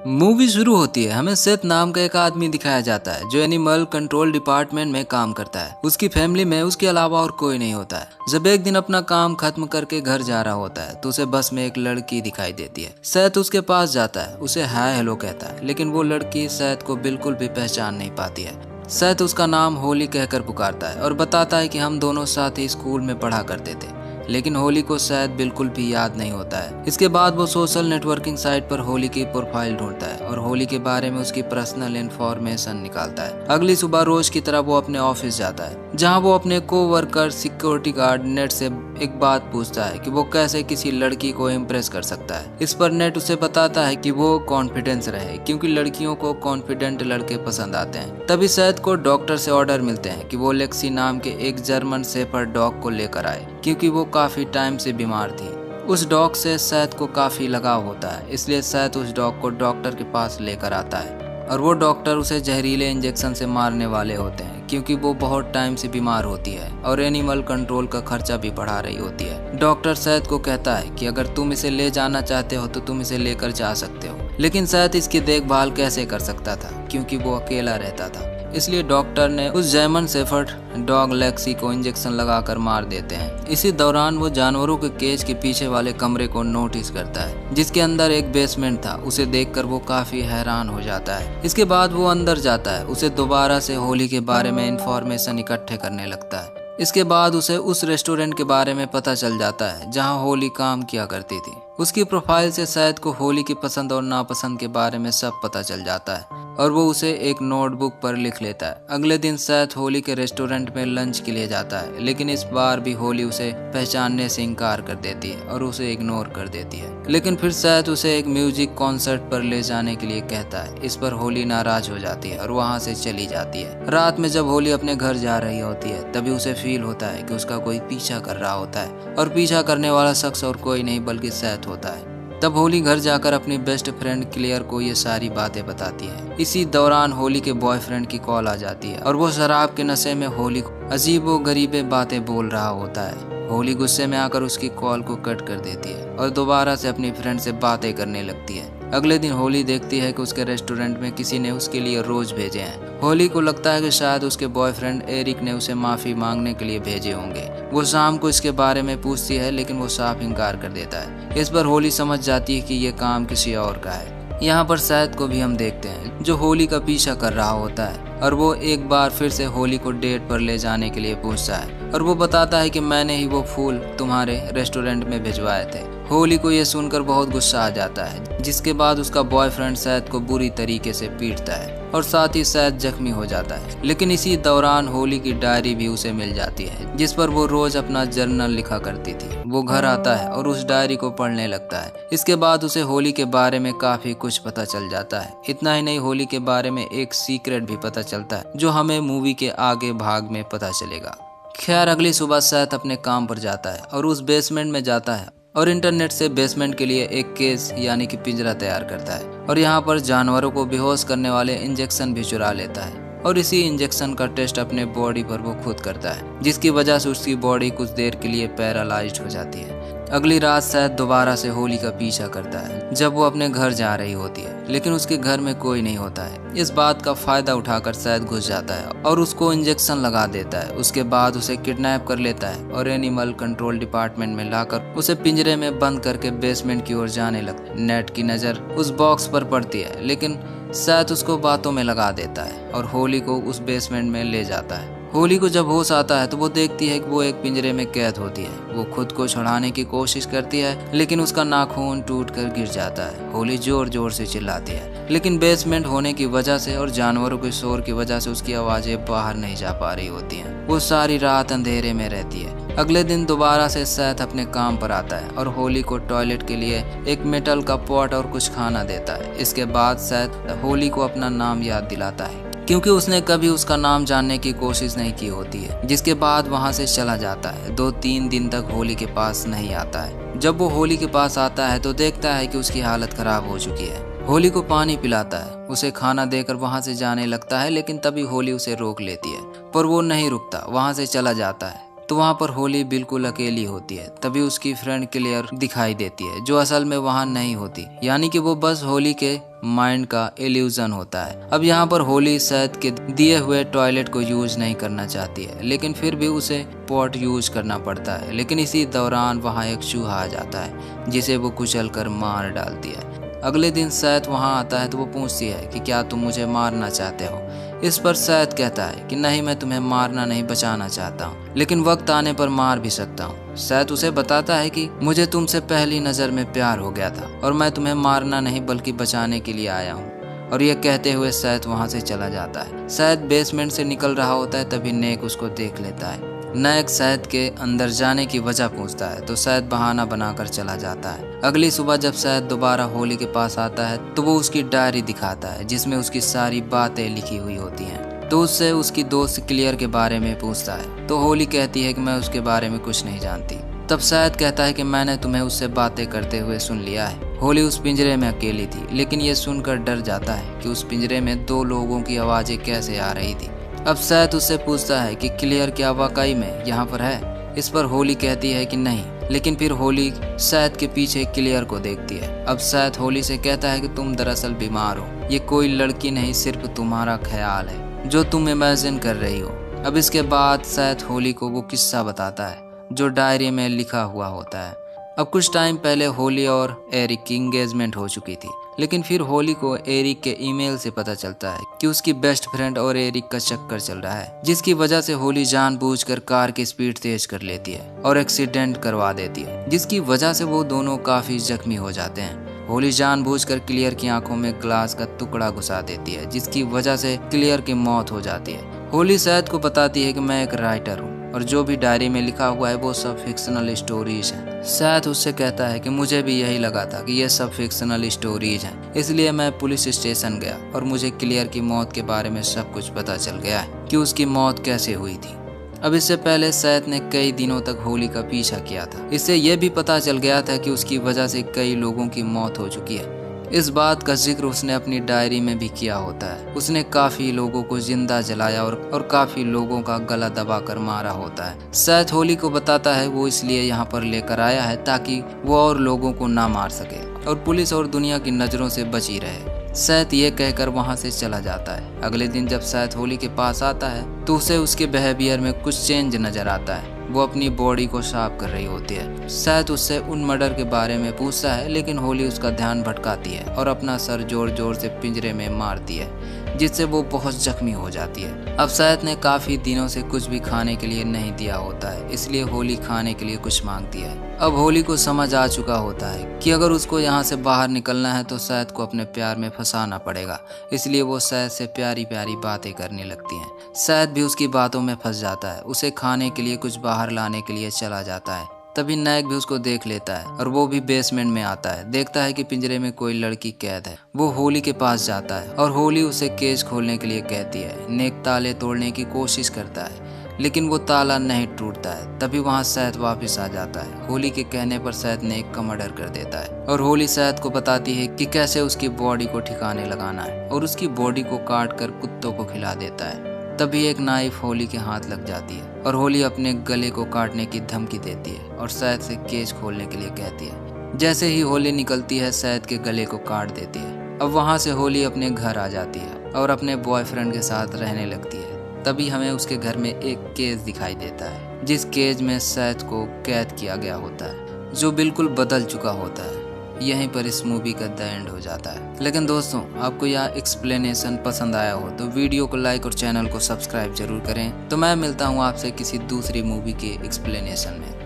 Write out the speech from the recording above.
Movie शुरू होती है, हमें सेथ नाम का एक आदमी दिखाया जाता है जो एनिमल कंट्रोल डिपार्टमेंट में काम करता है। उसकी फैमिली में उसके अलावा और कोई नहीं होता है। जब एक दिन अपना काम खत्म करके घर जा रहा होता है तो उसे बस में एक लड़की दिखाई देती है। सेथ उसके पास जाता है, उसे हाय हेलो कहता है, लेकिन वो लड़की सेथ को बिल्कुल भी पहचान नहीं पाती है। सेथ उसका नाम होली कहकर पुकारता है और बताता है कि हम दोनों साथ ही स्कूल में पढ़ा करते थे, लेकिन होली को शायद बिल्कुल भी याद नहीं होता है। इसके बाद वो सोशल नेटवर्किंग साइट पर होली की प्रोफाइल ढूंढता है और होली के बारे में उसकी पर्सनल इंफॉर्मेशन निकालता है। अगली सुबह रोज की तरह वो अपने ऑफिस जाता है, जहां वो अपने कोवर्कर सिक्योरिटी गार्ड नेट से एक बात पूछता है कि वो कैसे किसी लड़की को इम्प्रेस कर सकता है। इस पर नेट उसे बताता है कि वो कॉन्फिडेंस रहे, क्योंकि लड़कियों को कॉन्फिडेंट लड़के पसंद आते हैं। तभी सैद को डॉक्टर से ऑर्डर मिलते हैं कि वो लेक्सी नाम के एक जर्मन शेफर्ड डॉग को लेकर आए, क्योंकि वो काफी टाइम से बीमार थी। उस डॉग से सैद को काफी लगाव होता है, इसलिए सैद उस डॉग को डॉक्टर के पास लेकर आता है और वो डॉक्टर उसे जहरीले इंजेक्शन से मारने वाले होते हैं, क्योंकि वो बहुत टाइम से बीमार होती है और एनिमल कंट्रोल का खर्चा भी बढ़ा रही होती है। डॉक्टर सैद को कहता है कि अगर तुम इसे ले जाना चाहते हो तो तुम इसे लेकर जा सकते हो, लेकिन सैद इसकी देखभाल कैसे कर सकता था क्योंकि वो अकेला रहता था। इसलिए डॉक्टर ने उस जर्मन शेफर्ड डॉग लेक्सी को इंजेक्शन लगाकर मार देते हैं। इसी दौरान वो जानवरों के केज के पीछे वाले कमरे को नोटिस करता है, जिसके अंदर एक बेसमेंट था। उसे देखकर वो काफी हैरान हो जाता है। इसके बाद वो अंदर जाता है, उसे दोबारा से होली के बारे में इंफॉर्मेशन इकट्ठे करने लगता है। इसके बाद उसे उस रेस्टोरेंट के बारे में पता चल जाता है जहां होली काम किया करती थी। उसकी प्रोफाइल से सैद को होली की पसंद और नापसंद के बारे में सब पता चल जाता है और वो उसे एक नोटबुक पर लिख लेता है। अगले दिन सैद होली के रेस्टोरेंट में लंच के लिए जाता है, लेकिन इस बार भी होली उसे पहचानने से इनकार कर देती है और उसे इग्नोर कर देती है। लेकिन फिर सैद उसे एक म्यूजिक कॉन्सर्ट पर ले जाने के लिए कहता है। इस पर होली नाराज हो जाती है और वहाँ से चली जाती है। रात में जब होली अपने घर जा रही होती है तभी उसे फील होता है कि उसका कोई पीछा कर रहा होता है और पीछा करने वाला शख्स और कोई नहीं बल्कि सैद होता है। तब होली घर जाकर अपनी बेस्ट फ्रेंड क्लियर को ये सारी बातें बताती है। इसी दौरान होली के बॉयफ्रेंड की कॉल आ जाती है और वो शराब के नशे में होली को अजीबो गरीबे बातें बोल रहा होता है। होली गुस्से में आकर उसकी कॉल को कट कर देती है और दोबारा से अपनी फ्रेंड से बातें करने लगती है। अगले दिन होली देखती है कि उसके रेस्टोरेंट में किसी ने उसके लिए रोज भेजे हैं। होली को लगता है कि शायद उसके बॉयफ्रेंड एरिक ने उसे माफी मांगने के लिए भेजे होंगे। वो शाम को इसके बारे में पूछती है, लेकिन वो साफ इनकार कर देता है। इस पर होली समझ जाती है कि ये काम किसी और का है। यहाँ पर सैद को भी हम देखते हैं जो होली का पीछा कर रहा होता है और वो एक बार फिर से होली को डेट पर ले जाने के लिए पूछता है और वो बताता है कि मैंने ही वो फूल तुम्हारे रेस्टोरेंट में भिजवाए थे। होली को ये सुनकर बहुत गुस्सा आ जाता है, जिसके बाद उसका बॉयफ्रेंड सैद को बुरी तरीके से पीटता है और साथ ही सैद जख्मी हो जाता है। लेकिन इसी दौरान होली की डायरी भी उसे मिल जाती है, जिस पर वो रोज अपना जर्नल लिखा करती थी। वो घर आता है और उस डायरी को पढ़ने लगता है। इसके बाद उसे होली के बारे में काफी कुछ पता चल जाता है। इतना ही नहीं, होली के बारे में एक सीक्रेट भी पता चलता है जो हमें मूवी के आगे भाग में पता चलेगा। खैर, अगली सुबह सैद अपने काम पर जाता है और उस बेसमेंट में जाता है और इंटरनेट से बेसमेंट के लिए एक केस यानी कि पिंजरा तैयार करता है और यहाँ पर जानवरों को बेहोश करने वाले इंजेक्शन भी चुरा लेता है और इसी इंजेक्शन का टेस्ट अपने बॉडी पर वो खुद करता है, जिसकी वजह से उसकी बॉडी कुछ देर के लिए पैरालाइज्ड हो जाती है। अगली रात सैद दोबारा से होली का पीछा करता है जब वो अपने घर जा रही होती है, लेकिन उसके घर में कोई नहीं होता है। इस बात का फायदा उठाकर सैद घुस जाता है और उसको इंजेक्शन लगा देता है। उसके बाद उसे किडनैप कर लेता है और एनिमल कंट्रोल डिपार्टमेंट में लाकर उसे पिंजरे में बंद करके बेसमेंट की ओर जाने लगता है। नेट की नज़र उस बॉक्स पर पड़ती है, लेकिन सैद उसको बातों में लगा देता है और होली को उस बेसमेंट में ले जाता है। होली को जब होश आता है तो वो देखती है कि वो एक पिंजरे में कैद होती है। वो खुद को छुड़ाने की कोशिश करती है, लेकिन उसका नाखून टूटकर गिर जाता है। होली जोर जोर से चिल्लाती है, लेकिन बेसमेंट होने की वजह से और जानवरों के शोर की वजह से उसकी आवाजें बाहर नहीं जा पा रही होती हैं। वो सारी रात अंधेरे में रहती है। अगले दिन दोबारा से सैद अपने काम पर आता है और होली को टॉयलेट के लिए एक मेटल का पॉट और कुछ खाना देता है। इसके बाद सैद होली को अपना नाम याद दिलाता है, क्योंकि उसने कभी उसका नाम जानने की कोशिश नहीं की होती है। जिसके बाद वहां से चला जाता है। 2-3 दिन तक होली के पास नहीं आता है। जब वो होली के पास आता है तो देखता है कि उसकी हालत खराब हो चुकी है। होली को पानी पिलाता है, उसे खाना देकर वहां से जाने लगता है, लेकिन तभी होली उसे रोक लेती है, पर वो नहीं रुकता, वहां से चला जाता है। तो वहाँ पर होली बिल्कुल अकेली होती है। तभी उसकी फ्रेंड क्लियर दिखाई देती है, जो असल में वहाँ नहीं होती, यानी कि वो बस होली के माइंड का इल्यूजन होता है। अब यहाँ पर होली सैद के दिए हुए टॉयलेट को यूज नहीं करना चाहती है, लेकिन फिर भी उसे पॉट यूज करना पड़ता है। लेकिन इसी दौरान वहाँ एक चूहा आ जाता है, जिसे वो कुचल कर मार डालती है। अगले दिन सैद वहाँ आता है तो वो पूछती है कि क्या तुम मुझे मारना चाहते हो। इस पर सैद कहता है कि नहीं, मैं तुम्हें मारना नहीं, बचाना चाहता हूँ, लेकिन वक्त आने पर मार भी सकता हूँ। सैद उसे बताता है कि मुझे तुमसे पहली नज़र में प्यार हो गया था और मैं तुम्हें मारना नहीं बल्कि बचाने के लिए आया हूँ। और ये कहते हुए सैद वहाँ से चला जाता है। सैद बेसमेंट से निकल रहा होता है, तभी नेक उसको देख लेता है। नेक सैद के अंदर जाने की वजह पूछता है तो सैद बहाना बनाकर चला जाता है। अगली सुबह जब सैद दोबारा होली के पास आता है तो वो उसकी डायरी दिखाता है, जिसमें उसकी सारी बातें लिखी हुई होती हैं। तो उससे उसकी दोस्त क्लियर के बारे में पूछता है तो होली कहती है कि मैं उसके बारे में कुछ नहीं जानती। तब सैद कहता है कि मैंने तुम्हें उससे बातें करते हुए सुन लिया है। होली उस पिंजरे में अकेली थी, लेकिन ये सुनकर डर जाता है कि उस पिंजरे में 2 लोगों की आवाज़ें कैसे आ रही थी। अब सैद उससे पूछता है कि क्लियर क्या वाकई में यहाँ पर है। इस पर होली कहती है कि नहीं, लेकिन फिर होली सैद के पीछे क्लियर को देखती है। अब सैद होली से कहता है कि तुम दरअसल बीमार हो, ये कोई लड़की नहीं, सिर्फ तुम्हारा ख्याल है जो तुम इमेजिन कर रही हो। अब इसके बाद सैद होली को वो किस्सा बताता है जो डायरी में लिखा हुआ होता है। अब कुछ टाइम पहले होली और एरिक की एंगेजमेंट हो चुकी थी, लेकिन फिर होली को एरिक के ईमेल से पता चलता है कि उसकी बेस्ट फ्रेंड और एरिक का चक्कर चल रहा है, जिसकी वजह से होली जानबूझकर कार की स्पीड तेज कर लेती है और एक्सीडेंट करवा देती है, जिसकी वजह से वो दोनों काफी जख्मी हो जाते हैं। होली जानबूझकर क्लियर की आंखों में ग्लास का टुकड़ा घुसा देती है, जिसकी वजह से क्लियर की मौत हो जाती है। होली सैद को बताती है कि मैं एक राइटर हूँ और जो भी डायरी में लिखा हुआ है वो सब फिक्शनल स्टोरीज हैं। सैद उससे कहता है कि मुझे भी यही लगा था कि ये सब फिक्शनल स्टोरीज हैं, इसलिए मैं पुलिस स्टेशन गया और मुझे क्लियर की मौत के बारे में सब कुछ पता चल गया है कि उसकी मौत कैसे हुई थी। अब इससे पहले सैद ने कई दिनों तक होली का पीछा किया था। इससे यह भी पता चल गया था कि उसकी वजह से कई लोगों की मौत हो चुकी है। इस बात का जिक्र उसने अपनी डायरी में भी किया होता है। उसने काफी लोगों को जिंदा जलाया और काफी लोगों का गला दबाकर मारा होता है। सैद होली को बताता है वो इसलिए यहाँ पर लेकर आया है ताकि वो और लोगों को ना मार सके और पुलिस और दुनिया की नजरों से बची रहे। सैद ये कहकर वहाँ से चला जाता है। अगले दिन जब सैद होली के पास आता है तो उसे उसके बिहेवियर में कुछ चेंज नजर आता है। वो अपनी बॉडी को साफ कर रही होती है। सैद उससे उन मर्डर के बारे में पूछता है, लेकिन होली उसका ध्यान भटकाती है और अपना सर जोर जोर से पिंजरे में मारती है, जिससे वो बहुत जख्मी हो जाती है। अब सैद ने काफी दिनों से कुछ भी खाने के लिए नहीं दिया होता है, इसलिए होली खाने के लिए कुछ मांगती है। अब होली को समझ आ चुका होता है कि अगर उसको यहाँ से बाहर निकलना है तो सैद को अपने प्यार में फंसाना पड़ेगा, इसलिए वो सैद से प्यारी प्यारी बातें करने लगती हैं। सैद भी उसकी बातों में फंस जाता है, उसे खाने के लिए कुछ बाहर लाने के लिए चला जाता है। तभी नायक भी उसको देख लेता है और वो भी बेसमेंट में आता है। देखता है कि पिंजरे में कोई लड़की कैद है। वो होली के पास जाता है और होली उसे केज खोलने के लिए कहती है। नेक ताले तोड़ने की कोशिश करता है, लेकिन वो ताला नहीं टूटता है। तभी वहाँ सैद वापस आ जाता है। होली के कहने पर सैद नेक का मर्डर कर देता है और होली सैद को बताती है कि कैसे उसकी बॉडी को ठिकाने लगाना है और उसकी बॉडी को काट कर कुत्तों को खिला देता है। तभी एक नाइफ होली के हाथ लग जाती है और होली अपने गले को काटने की धमकी देती है और सैद से केज खोलने के लिए कहती है। जैसे ही होली निकलती है, सैद के गले को काट देती है। अब वहाँ से होली अपने घर आ जाती है और अपने बॉयफ्रेंड के साथ रहने लगती है। तभी हमें उसके घर में एक केज दिखाई देता है, जिस केज में सैद को कैद किया गया होता है, जो बिल्कुल बदल चुका होता है। यहीं पर इस मूवी का द एंड हो जाता है। लेकिन दोस्तों, आपको यह एक्सप्लेनेशन पसंद आया हो तो वीडियो को लाइक और चैनल को सब्सक्राइब जरूर करें। तो मैं मिलता हूँ आपसे किसी दूसरी मूवी के एक्सप्लेनेशन में।